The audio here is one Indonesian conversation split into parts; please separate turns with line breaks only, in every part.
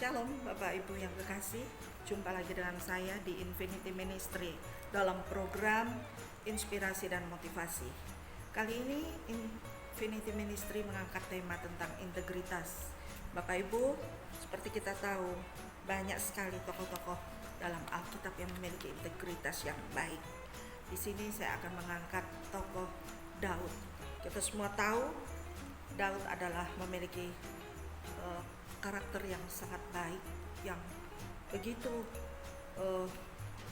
Shalom Bapak Ibu yang kekasih, jumpa lagi dengan saya di Infinity Ministry dalam program Inspirasi dan Motivasi. Kali ini Infinity Ministry mengangkat tema tentang integritas. Bapak Ibu, seperti kita tahu, banyak sekali tokoh-tokoh dalam Alkitab yang memiliki integritas yang baik. Di sini saya akan mengangkat tokoh Daud. Kita semua tahu Daud adalah memiliki karakter yang sangat baik, yang begitu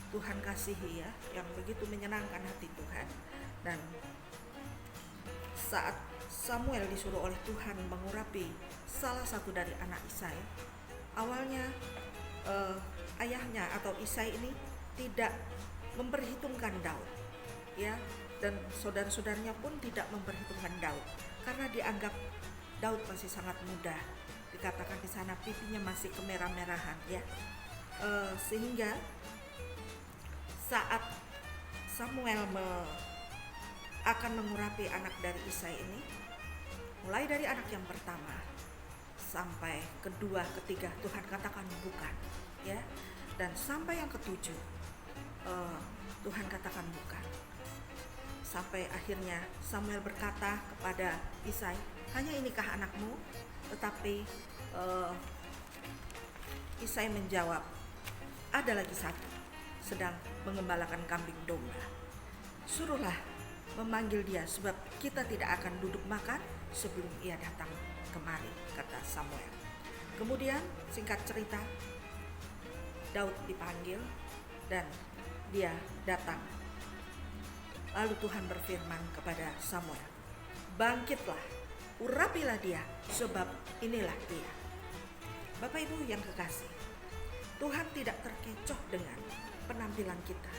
Tuhan kasihi, yang begitu menyenangkan hati Tuhan. Dan saat Samuel disuruh oleh Tuhan mengurapi salah satu dari anak Isai, awalnya ayahnya atau Isai ini tidak memperhitungkan Daud, dan saudara-saudaranya pun tidak memperhitungkan Daud karena dianggap Daud masih sangat muda. Dikatakan di sana pipinya masih kemerah-merahan, sehingga saat Samuel akan mengurapi anak dari Isai ini, mulai dari anak yang pertama sampai kedua, ketiga, Tuhan katakan bukan, dan sampai yang ketujuh Tuhan katakan bukan. Sampai akhirnya Samuel berkata kepada Isai, hanya inikah anakmu? Tetapi Isai menjawab, ada lagi satu, sedang mengembalakan kambing domba. Suruhlah memanggil dia, sebab kita tidak akan duduk makan sebelum ia datang kemari, kata Samuel. Kemudian singkat cerita, Daud dipanggil dan dia datang. Lalu Tuhan berfirman kepada Samuel, bangkitlah, urapilah dia, sebab inilah dia. Bapak Ibu yang kekasih, Tuhan tidak terkecoh dengan penampilan kita.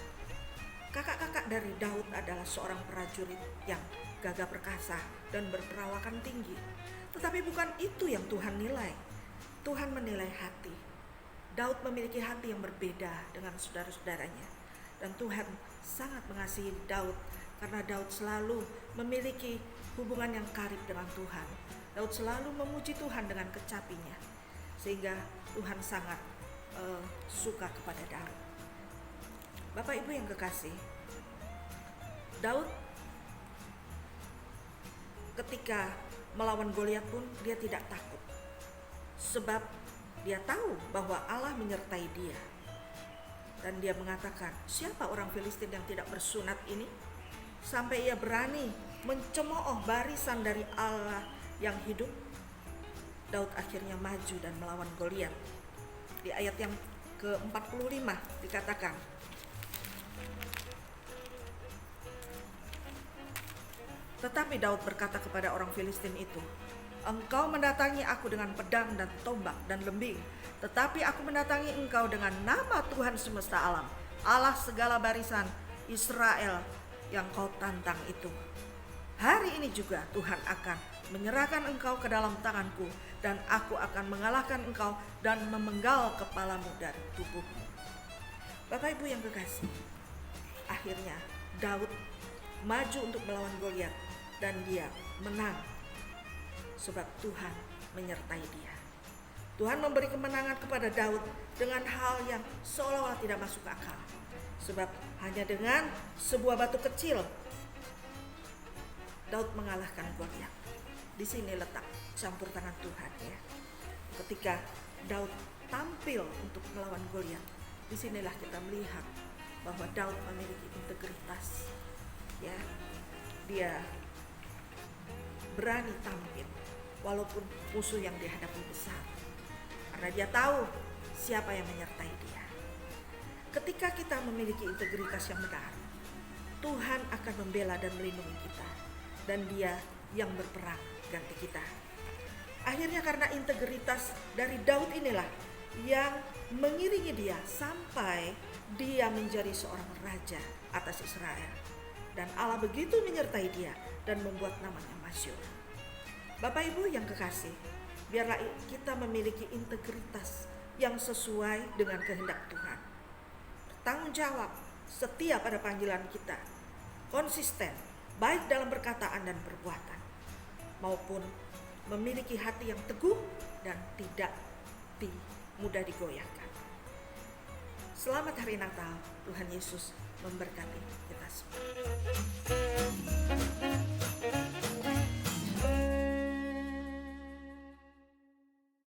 Kakak-kakak dari Daud adalah seorang prajurit yang gagah perkasa dan berperawakan tinggi. Tetapi bukan itu yang Tuhan nilai. Tuhan menilai hati. Daud memiliki hati yang berbeda dengan saudara-saudaranya. Dan Tuhan sangat mengasihi Daud karena Daud selalu memiliki hubungan yang karib dengan Tuhan. Daud selalu memuji Tuhan dengan kecapinya, sehingga Tuhan sangat suka kepada Daud. Bapak Ibu yang kekasih, Daud ketika melawan Goliat pun dia tidak takut, sebab dia tahu bahwa Allah menyertai dia. Dan dia mengatakan, siapa orang Filistin yang tidak bersunat ini? Sampai ia berani mencemooh barisan dari Allah yang hidup. Daud akhirnya maju dan melawan Goliat. Di ayat yang ke-45 dikatakan, tetapi Daud berkata kepada orang Filistin itu, engkau mendatangi aku dengan pedang dan tombak dan lembing, tetapi aku mendatangi engkau dengan nama Tuhan semesta alam, Allah segala barisan Israel yang kau tantang itu. Hari ini juga Tuhan akan menyerahkan engkau ke dalam tanganku, dan aku akan mengalahkan engkau dan memenggal kepalamu dari tubuhmu. Bapak Ibu yang kekasih, akhirnya Daud maju untuk melawan Goliat dan dia menang, sebab Tuhan menyertai dia. Tuhan memberi kemenangan kepada Daud dengan hal yang seolah-olah tidak masuk akal. Sebab hanya dengan sebuah batu kecil Daud mengalahkan Goliat. Di sini letak campur tangan Tuhan, Ketika Daud tampil untuk melawan Goliat, disinilah kita melihat bahwa Daud memiliki integritas, Dia berani tampil walaupun musuh yang dihadapi besar, karena dia tahu siapa yang menyertai dia. Ketika kita memiliki integritas yang benar, Tuhan akan membela dan melindungi kita, dan dia yang berperang ganti kita. Akhirnya karena integritas dari Daud inilah yang mengiringi dia sampai dia menjadi seorang raja atas Israel. Dan Allah begitu menyertai dia dan membuat namanya masyhur. Bapak Ibu yang kekasih, biarlah kita memiliki integritas yang sesuai dengan kehendak Tuhan. Tanggung jawab, setia pada panggilan kita, konsisten, baik dalam perkataan dan perbuatan, maupun memiliki hati yang teguh dan tidak mudah digoyahkan. Selamat Hari Natal, Tuhan Yesus memberkati kita semua.